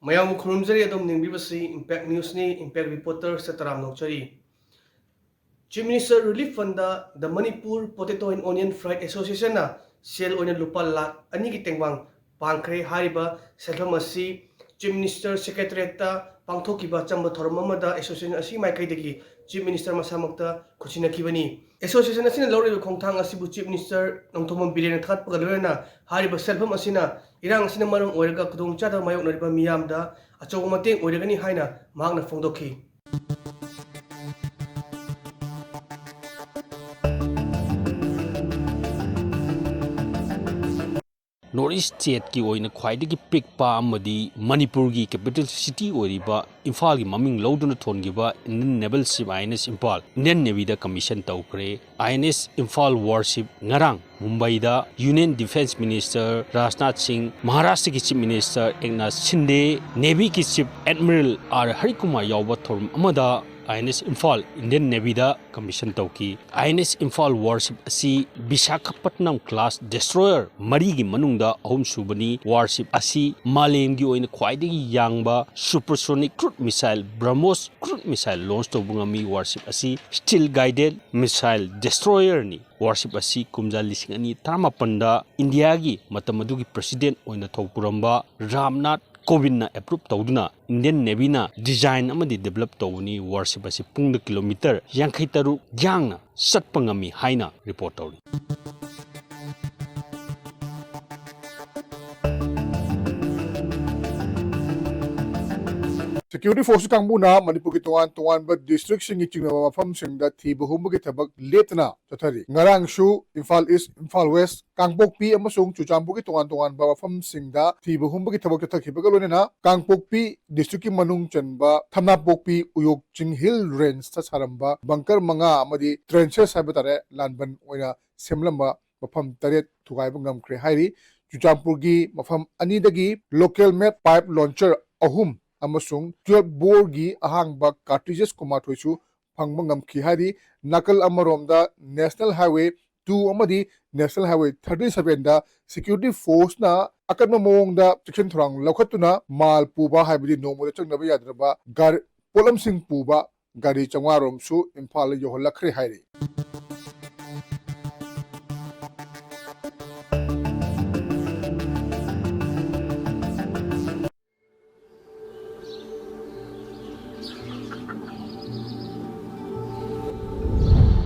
ꯃꯌꯥꯝ ꯈꯨꯔꯨꯝꯖꯔꯤ ꯑꯗꯣꯝ ꯅꯤꯡꯕꯤꯕꯁꯤ ꯏꯝꯄꯦꯛ ꯅ꯭ꯌꯨꯁꯅꯤ ꯏꯝꯄꯦꯛ ꯔꯤꯄꯣꯔꯇꯔ ꯁꯦꯇꯔꯥꯝ ꯅꯣꯛꯆꯔꯤ ꯆꯤꯐ ꯃꯤꯅꯤꯁꯇꯔ ꯔꯤꯂꯤꯐ ꯐꯟꯗ ꯗ Manipur potato and onion freight ꯑꯦꯁꯣꯁꯤꯌꯦꯁꯟꯅ ꯁꯦꯜ ꯑꯣꯏꯅ ꯂꯨꯄꯥ ꯂꯥꯈ 2ꯒꯤ ꯇꯦꯡꯕꯥꯡ ꯄꯥꯡꯈ꯭ꯔꯦ ꯍꯥꯏꯔꯤꯕ ꯁꯦꯜꯐꯝ ꯑꯁꯤ ꯆꯤꯐ ꯃꯤꯅꯤꯁꯇꯔ ꯁꯦꯀ꯭ꯔꯦꯇꯔꯤꯌꯦꯠꯇ ꯄꯥꯡꯊꯣꯛꯈꯤꯕ ꯑꯆꯝꯕ ꯊꯧꯔꯝ ꯑꯃꯗ ꯑꯦꯁꯣꯁꯤꯌꯦꯁꯟ ꯑꯁꯤ ꯃꯥꯏꯀꯩꯗꯒꯤ ꯆꯤꯐ ꯃꯤꯅꯤꯁꯇꯔ ꯃꯁꯥꯃꯛꯇ ꯈꯨꯠꯁꯤꯟꯅꯈꯤꯕꯅꯤ ꯑꯦꯁꯣꯁꯤꯌꯦꯁꯟ ꯑꯁꯤꯅ ꯂꯧꯔꯤꯕ ꯈꯣꯡꯊꯥꯡ ꯑꯁꯤꯕꯨ ꯆꯤꯐ ꯃꯤꯅꯤꯁꯇꯔ ꯅꯣꯡꯊꯣꯝꯕꯝ ꯕꯤꯔꯦꯟꯅ ꯊꯥꯒꯠꯄꯒ ꯂꯣꯏꯅꯅ ꯍꯥꯏꯔꯤꯕ ꯁꯦꯜꯐꯝ ꯑꯁꯤꯅ ꯏꯔꯥꯡ ꯑꯁꯤꯅ ꯃꯔꯝ ꯑꯣꯏꯔꯒ ꯈꯨꯗꯣꯡꯆꯥꯗꯕ ꯃꯥꯌꯣꯛꯅꯔꯤꯕ ꯃꯤꯌꯥꯝꯗ ꯑꯆꯧꯕ ꯃꯇꯦꯡ ꯑꯣꯏꯔꯒꯅꯤ ꯍꯥꯏꯅ ꯃꯍꯥꯛꯅ ꯐꯣꯡꯗꯣꯛꯈꯤ ꯅꯣꯔꯠ ꯏꯁ ꯁ꯭ꯇꯦꯠꯀꯤ ꯑꯣꯏꯅ ꯈ꯭ꯋꯥꯏꯗꯒꯤ ꯄꯤꯛꯄ ꯑꯃꯗꯤ ꯃꯅꯤꯄꯨꯔꯒꯤ ꯀꯦꯄꯤꯇꯦꯜ ꯁꯤꯇꯤ ꯑꯣꯏꯔꯤꯕ ꯏꯝꯐꯥꯜꯒꯤ ꯃꯃꯤꯡ ꯂꯧꯗꯨꯅ ꯊꯣꯟꯈꯤꯕ Indian naval ship INS Imphal Indian ꯅꯦꯚꯤꯗ ꯀꯃꯤꯁꯟ ꯇꯧꯈ꯭ꯔꯦ INS ꯏꯝꯐꯥꯜ ꯋꯥꯔꯁꯤꯞ ꯉꯔꯥꯡ ꯃꯨꯝꯕꯩꯗ union defence minister Rajnath Singh ꯃꯍꯥꯔꯥꯁꯇ꯭ꯔꯒꯤ ꯆꯤꯐ ꯃꯤꯅꯤꯁꯇꯔ ꯑꯦꯛꯅꯥꯊ ꯁꯤꯟꯗꯦ ꯅꯦꯚꯤꯒꯤ ꯆꯤꯐ ꯑꯦꯗꯃꯤꯔꯦꯜ R ꯍꯔꯤꯀꯨꯃꯥꯔ ꯌꯥꯎꯕ ꯊꯧꯔꯝ ꯑꯃꯗ INS ꯏꯝꯐꯥꯜ ꯏꯟꯗꯤꯌꯟ ꯅꯦꯚꯤꯗ ꯀꯃꯤꯁꯟ ꯇꯧꯈꯤ INS ꯏꯝꯐꯥꯜ ꯋꯥꯔꯁꯤꯞ ꯑꯁꯤ ꯕꯤꯁꯥꯈꯥꯄꯠꯅꯝ ꯀ꯭ꯂꯥꯁ ꯗꯦꯁꯇ꯭ꯔꯣꯌꯔ ꯃꯔꯤꯒꯤ ꯃꯅꯨꯡꯗ ꯑꯍꯨꯝꯁꯨꯕꯅꯤ ꯋꯥꯔꯁꯤꯞ ꯑꯁꯤ ꯃꯥꯂꯦꯝꯒꯤ ꯑꯣꯏꯅ ꯈ꯭ꯋꯥꯏꯗꯒꯤ ꯌꯥꯡꯕ ꯁꯨꯄꯔꯁꯣꯅꯤꯛ ꯀ꯭ꯔꯨꯠ ꯃꯤꯁꯥꯏꯜ ꯕ꯭ꯔꯍꯃꯣꯁ ꯀ꯭ꯔꯨꯠ ꯃꯤꯁꯥꯏꯜ ꯂꯣꯟꯆ ꯇꯧꯕ ꯉꯝꯃꯤ ꯋꯥꯔꯁꯤꯞ ꯑꯁꯤ ꯁ꯭ꯇꯤꯜ ꯒꯥꯏꯗꯦഡ് ꯃꯤꯁꯥꯏꯜ ꯗꯦꯁꯇ꯭ꯔꯣꯌꯔꯅꯤ ꯋꯥꯔꯁꯤꯞ ꯑꯁꯤ ꯀꯨꯝꯖꯥ 2018ꯗ ꯏꯟꯗꯤꯌꯥꯒꯤ ꯃꯇꯝ ꯑꯗꯨꯒꯤ ꯄ꯭ꯔꯦꯁꯤꯗꯦꯟꯠ ꯑꯣꯏꯅ ꯊꯧꯄꯨꯔꯝꯕ ꯔꯥꯝꯅꯥꯊ ꯀꯣꯕꯤꯟꯗꯅ ꯑꯦꯄ꯭ꯔꯨꯞ ꯇꯧꯗꯨꯅ ꯏꯟꯗꯤꯌꯟ ꯅꯦꯚꯤꯅ ꯗꯤꯖꯥꯏꯟ ꯑꯃꯗꯤ ꯗꯤꯕꯦꯂꯞ ꯇꯧꯕꯅꯤ ꯋꯥꯔꯁꯤꯞ ꯑꯁꯤ ꯄꯨꯡꯗ ꯀꯤꯂꯣꯃꯤꯇꯔ 53 ꯌꯥꯡꯅ ꯆꯠꯄ ꯉꯝꯃꯤ ꯍꯥꯏꯅ ꯔꯤꯄꯣꯔꯠ ꯇꯧꯔꯤ Security Force Kangbuna Manipur ki tuan ba district sing chingna mafam sing da thi bahum ki thabak letna chathari ngarang shu Imphal East Imphal West Kangpokpi amasung Chuchampu ki tuan ba mafam sing da thi bahum ki thabak chathaki bagalone Kangpokpi district ki manung chanba Thamnapokpi Uyok Chinghil Range ta saramba bunker manga amadi trenches habatare lanban oina semlamba mafam taret thugai bangam kre hairi Chuchampu gi mafam anidagi local map pipe launcher ahum amasung 12 bore ahangba cartridges kumathoisu phangba ngamki hari nakal amaromda National Highway 2 amadi National Highway 37 da security force na akanma mongda section thorang lokhatuna mal puba haibidi nomoda changnaba yadraba gar polam sing puba gari changwarom su Imphal yoholakhre hairi